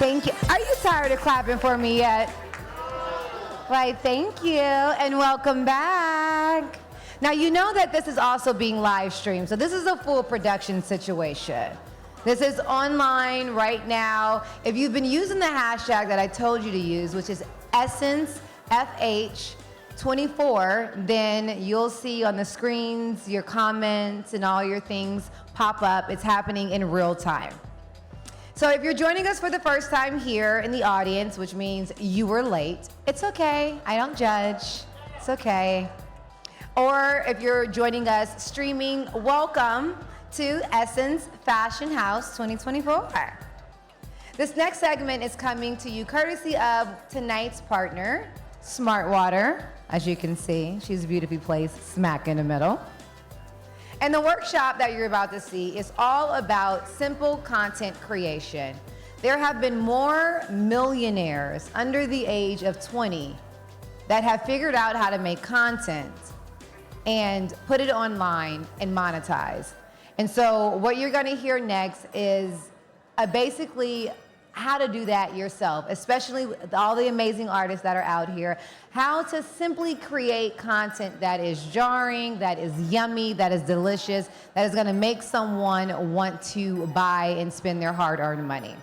Thank you. Are you tired of clapping for me yet? Why, thank you, and welcome back. Now, you know that this is also being live streamed, so this is a full production situation. This is online right now. If you've been using the hashtag that I told you to use, which is EssenceFH24, then you'll see on the screens your comments and all your things pop up. It's happening in real time. So if you're joining us for the first time here in the audience, which means you were late, it's okay. I don't judge. It's okay. Or if you're joining us streaming, welcome to Essence Fashion House 2024. This next segment is coming to you courtesy of tonight's partner, SMARTWATER. As you can see, she's beautifully placed smack in the middle. And the workshop that you're about to see is all about simple content creation. There have been more millionaires under the age of 20 that have figured out how to make content and put it online and monetize. And so what you're gonna hear next is basically how to do that yourself, especially with all the amazing artists that are out here, how to simply create content that is jarring, that is yummy, that is delicious, that is gonna make someone want to buy and spend their hard-earned money.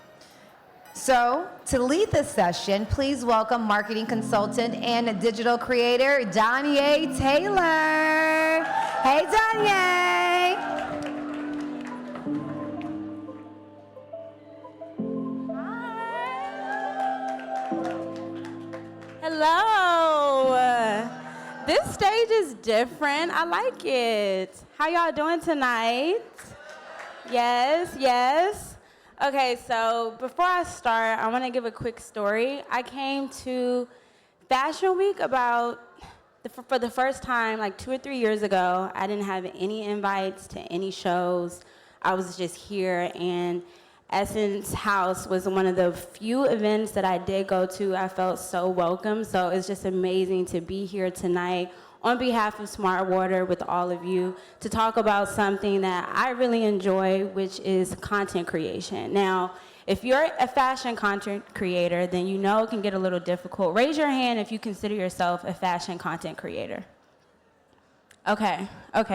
So, to lead this session, please welcome marketing consultant and digital creator, Danye Taylor. Hey, Danye. Hello. This stage is different. I like it. How y'all doing tonight? Yes, yes. Okay, so before I start, I want to give a quick story. I came to Fashion Week for the first time like 2 or 3 years ago. I didn't have any invites to any shows. I was just here, and Essence House was one of the few events that I did go to. I felt so welcome, so it's just amazing to be here tonight on behalf of SmartWater with all of you to talk about something that I really enjoy, which is content creation. Now, if you're a fashion content creator, then you know it can get a little difficult. Raise your hand if you consider yourself a fashion content creator. Okay,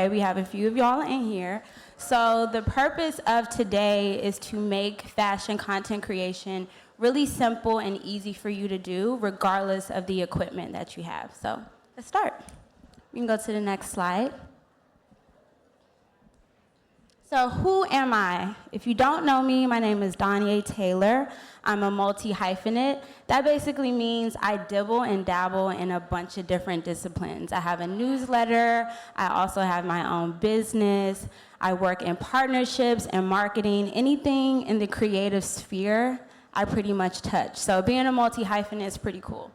we have a few of y'all in here. So the purpose of today is to make fashion content creation really simple and easy for you to do, regardless of the equipment that you have. So let's start. We can go to the next slide. So who am I? If you don't know me, my name is Danye Taylor. I'm a multi-hyphenate. That basically means I dibble and dabble in a bunch of different disciplines. I have a newsletter. I also have my own business. I work in partnerships and marketing. Anything in the creative sphere, I pretty much touch. So being a multi-hyphenate is pretty cool.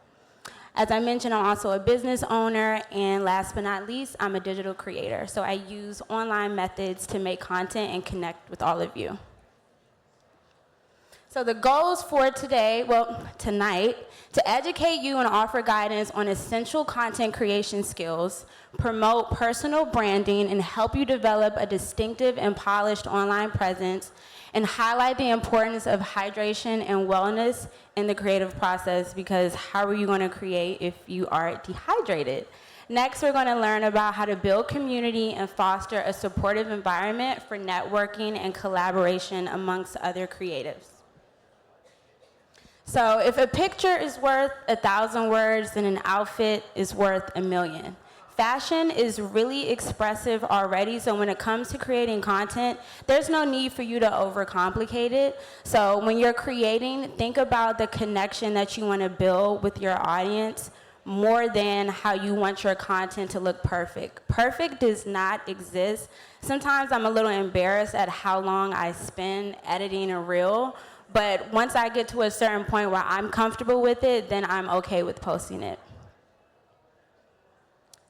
As I mentioned, I'm also a business owner, and last but not least, I'm a digital creator. So I use online methods to make content and connect with all of you. So the goals for tonight, to educate you and offer guidance on essential content creation skills, promote personal branding, and help you develop a distinctive and polished online presence, and highlight the importance of hydration and wellness in the creative process, because how are you going to create if you are dehydrated? Next, we're going to learn about how to build community and foster a supportive environment for networking and collaboration amongst other creatives. So if a picture is worth 1,000 words, then an outfit is worth 1,000,000. Fashion is really expressive already, so when it comes to creating content, there's no need for you to overcomplicate it. So when you're creating, think about the connection that you want to build with your audience more than how you want your content to look perfect. Perfect does not exist. Sometimes I'm a little embarrassed at how long I spend editing a reel, but once I get to a certain point where I'm comfortable with it, then I'm okay with posting it.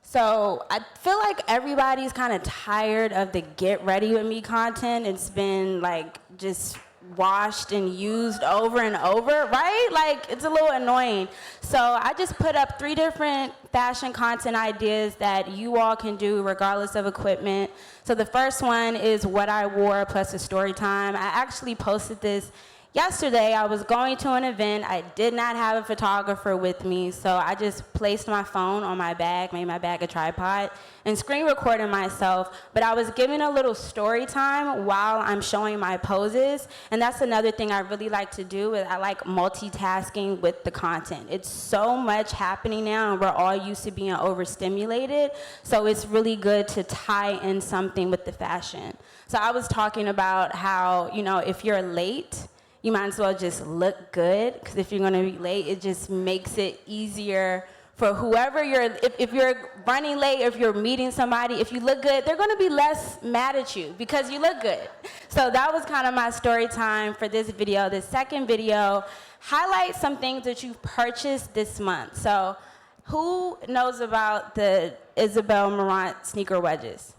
So I feel like everybody's kind of tired of the get ready with me content. It's been like just washed and used over and over, right? Like it's a little annoying. So I just put up 3 different fashion content ideas that you all can do regardless of equipment. So the first one is what I wore plus a story time. I actually posted this Yesterday, I was going to an event. I did not have a photographer with me, so I just placed my phone on my bag, made my bag a tripod, and screen recorded myself. But I was giving a little story time while I'm showing my poses, and that's another thing I really like to do, is I like multitasking with the content. It's so much happening now, and we're all used to being overstimulated, so it's really good to tie in something with the fashion. So I was talking about how, if you're late, you might as well just look good, because if you're gonna be late, it just makes it easier for whoever if you're running late, if you're meeting somebody, if you look good, they're gonna be less mad at you because you look good. So that was kind of my story time for this video. The second video, highlight some things that you've purchased this month. So who knows about the Isabel Marant sneaker wedges?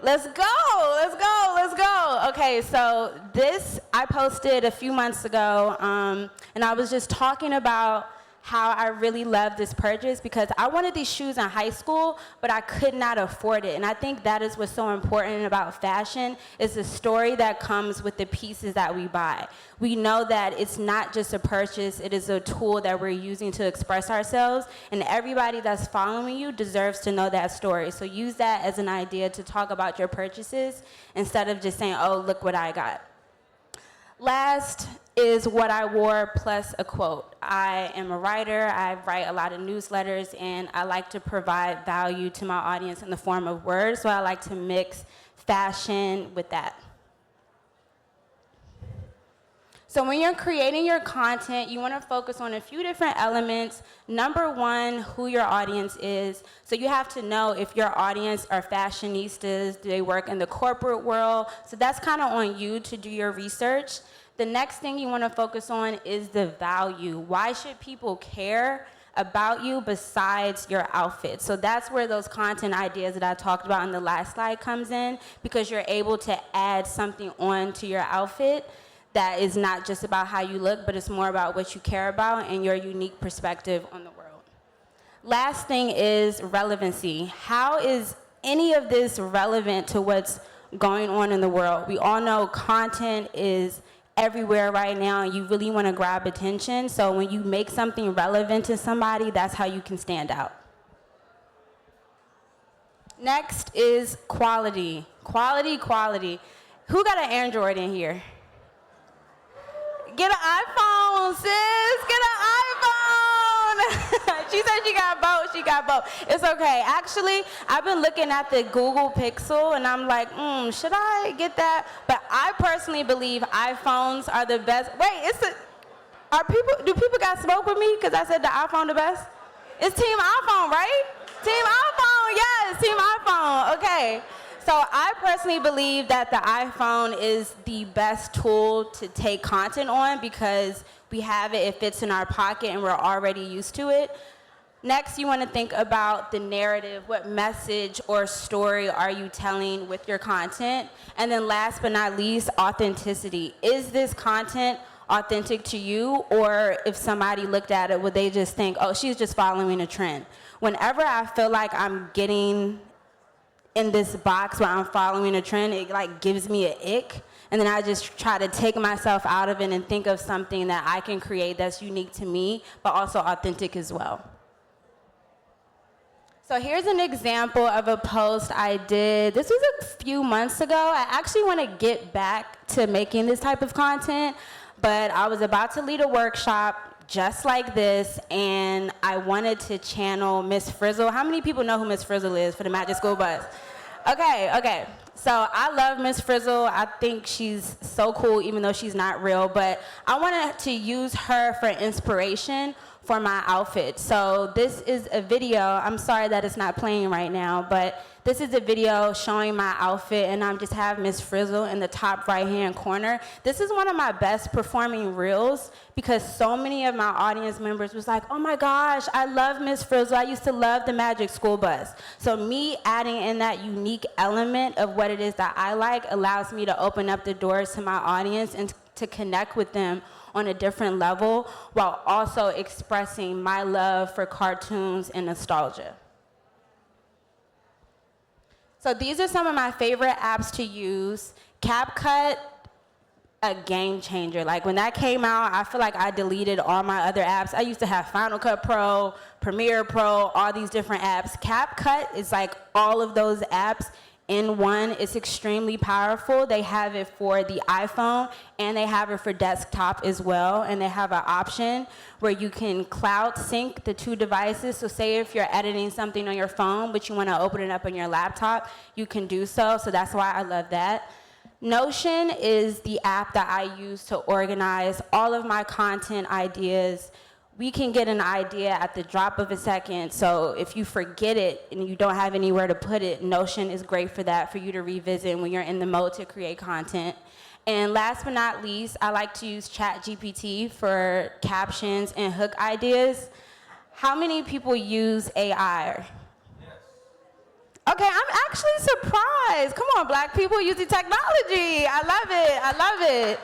Let's go, let's go, let's go. Okay, so this I posted a few months ago, and I was just talking about how I really love this purchase because I wanted these shoes in high school, but I could not afford it. And I think that is what's so important about fashion, is the story that comes with the pieces that we buy. We know that it's not just a purchase, it is a tool that we're using to express ourselves, and everybody that's following you deserves to know that story. So use that as an idea to talk about your purchases instead of just saying, oh, look what I got. Last is what I wore plus a quote. I am a writer, I write a lot of newsletters, and I like to provide value to my audience in the form of words, so I like to mix fashion with that. So when you're creating your content, you want to focus on a few different elements. Number one, who your audience is. So you have to know if your audience are fashionistas, do they work in the corporate world? So that's kind of on you to do your research. The next thing you want to focus on is the value. Why should people care about you besides your outfit? So that's where those content ideas that I talked about in the last slide comes in, because you're able to add something on to your outfit that is not just about how you look, but it's more about what you care about and your unique perspective on the world. Last thing is relevancy. How is any of this relevant to what's going on in the world? We all know content is everywhere right now, and you really want to grab attention. So when you make something relevant to somebody, that's how you can stand out. Next is quality. Quality. Who got an Android in here? Get an iPhone, sis. Get an iPhone. She said she got both. It's okay. Actually, I've been looking at the Google Pixel, and I'm like, should I get that? But I personally believe iPhones are the best. Wait, do people got smoke with me because I said the iPhone the best? It's Team iPhone, right? Team iPhone, yes, Team iPhone. Okay. So I personally believe that the iPhone is the best tool to take content on because we have it, it fits in our pocket, and we're already used to it. Next, you want to think about the narrative. What message or story are you telling with your content? And then last but not least, authenticity. Is this content authentic to you? Or if somebody looked at it, would they just think, oh, she's just following a trend? Whenever I feel like I'm getting in this box where I'm following a trend, it like gives me an ick. And then I just try to take myself out of it and think of something that I can create that's unique to me, but also authentic as well. So here's an example of a post I did. This was a few months ago. I actually want to get back to making this type of content, but I was about to lead a workshop just like this, and I wanted to channel Miss Frizzle. How many people know who Miss Frizzle is for the Magic School Bus? Okay. So I love Miss Frizzle. I think she's so cool, even though she's not real, but I wanted to use her for inspiration for my outfit. So this is a video. I'm sorry that it's not playing right now, but this is a video showing my outfit, and I'm just have Miss Frizzle in the top right-hand corner. This is one of my best performing reels because so many of my audience members was like, oh my gosh, I love Miss Frizzle. I used to love the Magic School Bus. So me adding in that unique element of what it is that I like allows me to open up the doors to my audience and to connect with them on a different level while also expressing my love for cartoons and nostalgia. So these are some of my favorite apps to use. CapCut, a game changer. Like when that came out, I feel like I deleted all my other apps. I used to have Final Cut Pro, Premiere Pro, all these different apps. CapCut is like all of those apps in one. It's extremely powerful. They have it for the iPhone and they have it for desktop as well. And they have an option where you can cloud sync the two devices. So say if you're editing something on your phone, but you want to open it up on your laptop, you can do so. So that's why I love that. Notion is the app that I use to organize all of my content ideas. We can get an idea at the drop of a second, so if you forget it and you don't have anywhere to put it, Notion is great for that, for you to revisit when you're in the mode to create content. And last but not least, I like to use ChatGPT for captions and hook ideas. How many people use AI? Okay, I'm actually surprised. Come on, black people using technology. I love it, I love it.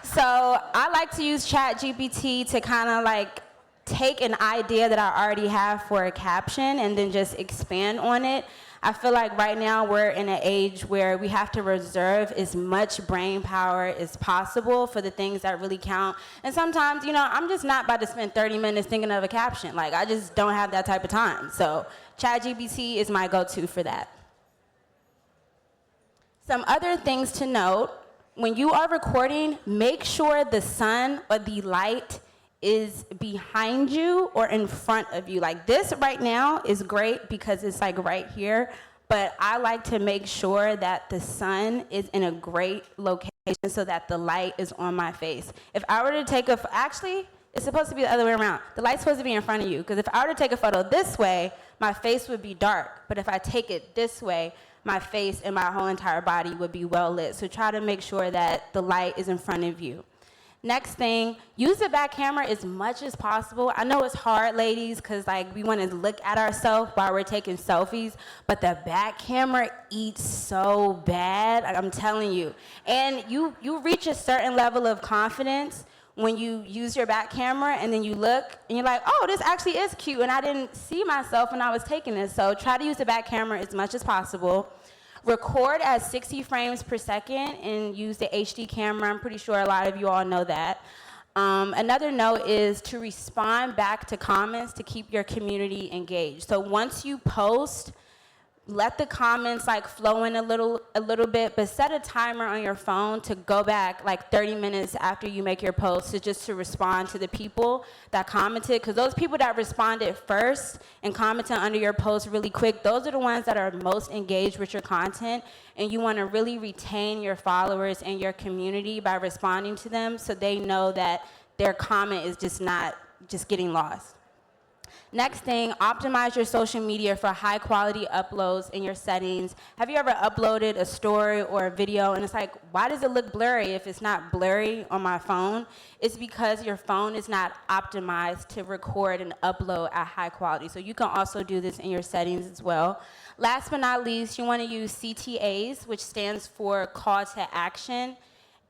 So I like to use ChatGPT to kind of like take an idea that I already have for a caption and then just expand on it. I feel like right now we're in an age where we have to reserve as much brain power as possible for the things that really count. And sometimes, you know, I'm just not about to spend 30 minutes thinking of a caption. Like, I just don't have that type of time. So ChatGPT is my go-to for that. Some other things to note: when you are recording, make sure the sun or the light is behind you or in front of you. Like this right now is great because it's like right here, but I like to make sure that the sun is in a great location so that the light is on my face. If I were to take actually, it's supposed to be the other way around. The light's supposed to be in front of you, because if I were to take a photo this way, my face would be dark, but if I take it this way, my face and my whole entire body would be well lit. So try to make sure that the light is in front of you. Next thing, use the back camera as much as possible. I know it's hard, ladies, because like we want to look at ourselves while we're taking selfies, but the back camera eats so bad, I'm telling you. And you reach a certain level of confidence when you use your back camera and then you look and you're like, oh, this actually is cute, and I didn't see myself when I was taking this. So try to use the back camera as much as possible. Record at 60 frames per second and use the HD camera. I'm pretty sure a lot of you all know that. Another note is to respond back to comments to keep your community engaged. So once you post, let the comments like flow in a little bit, but set a timer on your phone to go back like 30 minutes after you make your post to respond to the people that commented, because those people that responded first and commented under your post really quick, those are the ones that are most engaged with your content, and you want to really retain your followers and your community by responding to them so they know that their comment is just not just getting lost. Next thing, optimize your social media for high quality uploads in your settings. Have you ever uploaded a story or a video and it's like, why does it look blurry if it's not blurry on my phone? It's because your phone is not optimized to record and upload at high quality. So you can also do this in your settings as well. Last but not least, you want to use CTAs, which stands for call to action,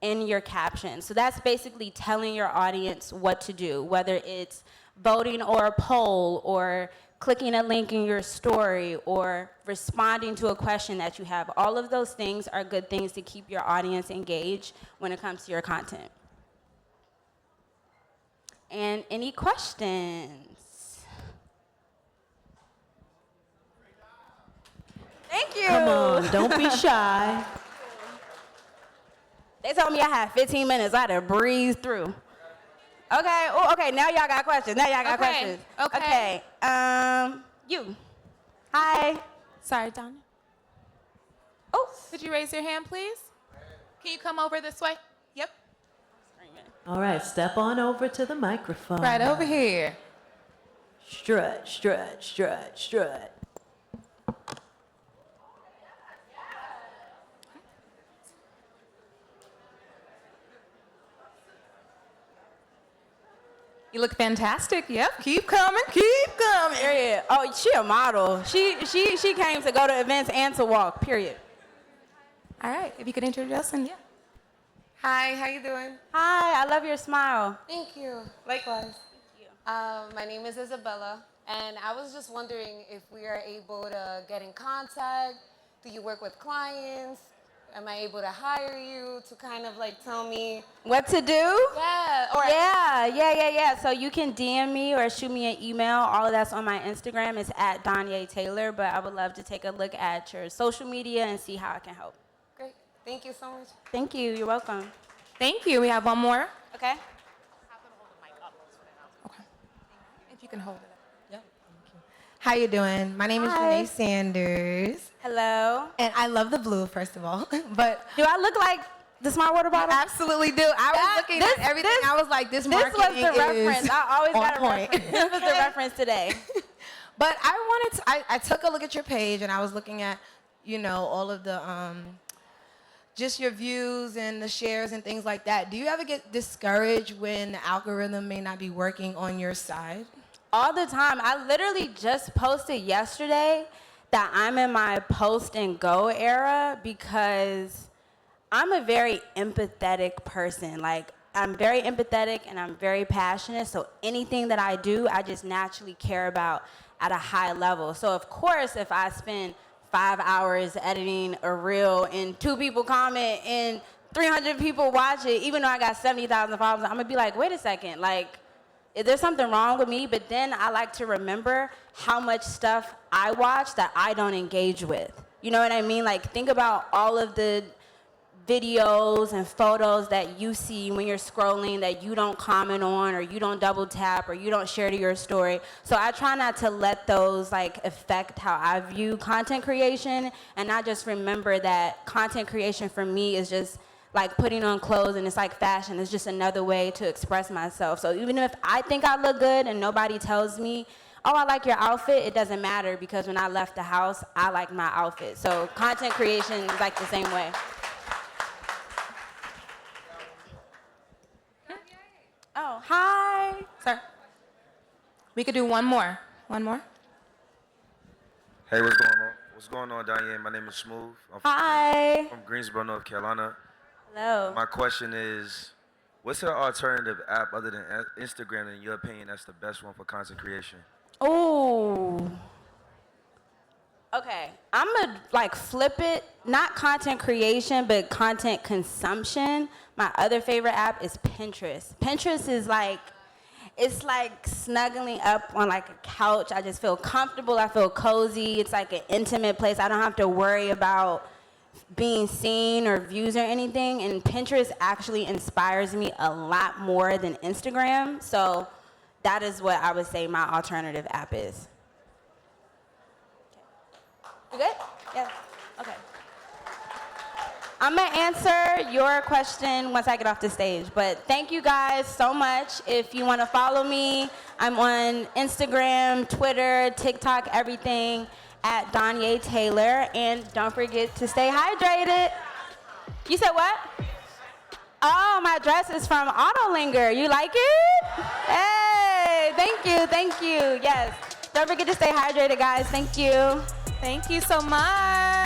in your caption. So that's basically telling your audience what to do, whether it's voting or a poll, or clicking a link in your story, or responding to a question that you have. All of those things are good things to keep your audience engaged when it comes to your content. And any questions? Thank you. Come on, don't be shy. They told me I had 15 minutes. I had to breeze through. Okay. Oh, okay. Now y'all got questions. Questions. Okay. You. Hi. Sorry, Donna. Oh, could you raise your hand, please? Can you come over this way? Yep. All right, step on over to the microphone. Right over here. Strut, strut, strut, strut. You look fantastic. Yep. Keep coming. Keep coming. Period. Oh, she a model. She came to go to events and to walk. Period. All right. If you could introduce us, and yeah. Hi, how you doing? Hi. I love your smile. Thank you. Likewise. My name is Isabella, and I was just wondering if we are able to get in contact. Do you work with clients? am I able to hire you to kind of like tell me? What to do? Yeah. Or Yeah. So you can DM me or shoot me an email. All of that's on my Instagram. It's at Danye Taylor. But I would love to take a look at your social media and see how I can help. Great. Thank you so much. Thank you. You're welcome. Thank you. We have one more. Okay. Okay. If you can hold it up. How you doing? My name is Hi. Janae Sanders, Hello. and I love the blue, first of all. But Do I look like the SMARTWATER bottle? I absolutely do. I was looking at everything. I was like, this This marketing was the reference. is I always on got a point. reference. This was the reference today. But I took a look at your page, and I was looking at, all of the, just your views and the shares and things like that. Do you ever get discouraged when the algorithm may not be working on your side? All the time. I literally just posted yesterday that I'm in my post and go era because I'm a very empathetic person. Like, I'm very empathetic and I'm very passionate. So anything that I do, I just naturally care about at a high level. So of course, if I spend 5 hours editing a reel and 2 people comment and 300 people watch it, even though I got 70,000 followers, I'm gonna be like, wait a second, like, is there something wrong with me? But then I like to remember how much stuff I watch that I don't engage with. You know what I mean? Like, think about all of the videos and photos that you see when you're scrolling that you don't comment on or you don't double tap or you don't share to your story. So I try not to let those like affect how I view content creation, and I just remember that content creation for me is just like putting on clothes, and it's like fashion. It's just another way to express myself. So even if I think I look good and nobody tells me, oh, I like your outfit, it doesn't matter, because when I left the house, I like my outfit. So content creation is like the same way. Oh, hi. Sir. We could do one more. One more. Hey, what's going on? What's going on, Diane? My name is Smooth. I'm Hi. from Greensboro, North Carolina. Hello. My question is, what's an alternative app other than Instagram, in your opinion, that's the best one for content creation? Oh. Okay, I'm gonna like flip it, not content creation, but content consumption. My other favorite app is Pinterest. Pinterest is like, it's like snuggling up on like a couch. I just feel comfortable, I feel cozy. It's like an intimate place. I don't have to worry about being seen or views or anything. And Pinterest actually inspires me a lot more than Instagram. So that is what I would say my alternative app is. You good? Yeah. Okay. I'm gonna answer your question once I get off the stage, but thank you guys so much. If you wanna follow me, I'm on Instagram, Twitter, TikTok, everything at Danye Taylor, and don't forget to stay hydrated. You said what? Oh, my dress is from Autolinger. You like it? Hey, thank you, yes. Don't forget to stay hydrated, guys. Thank you. Thank you so much.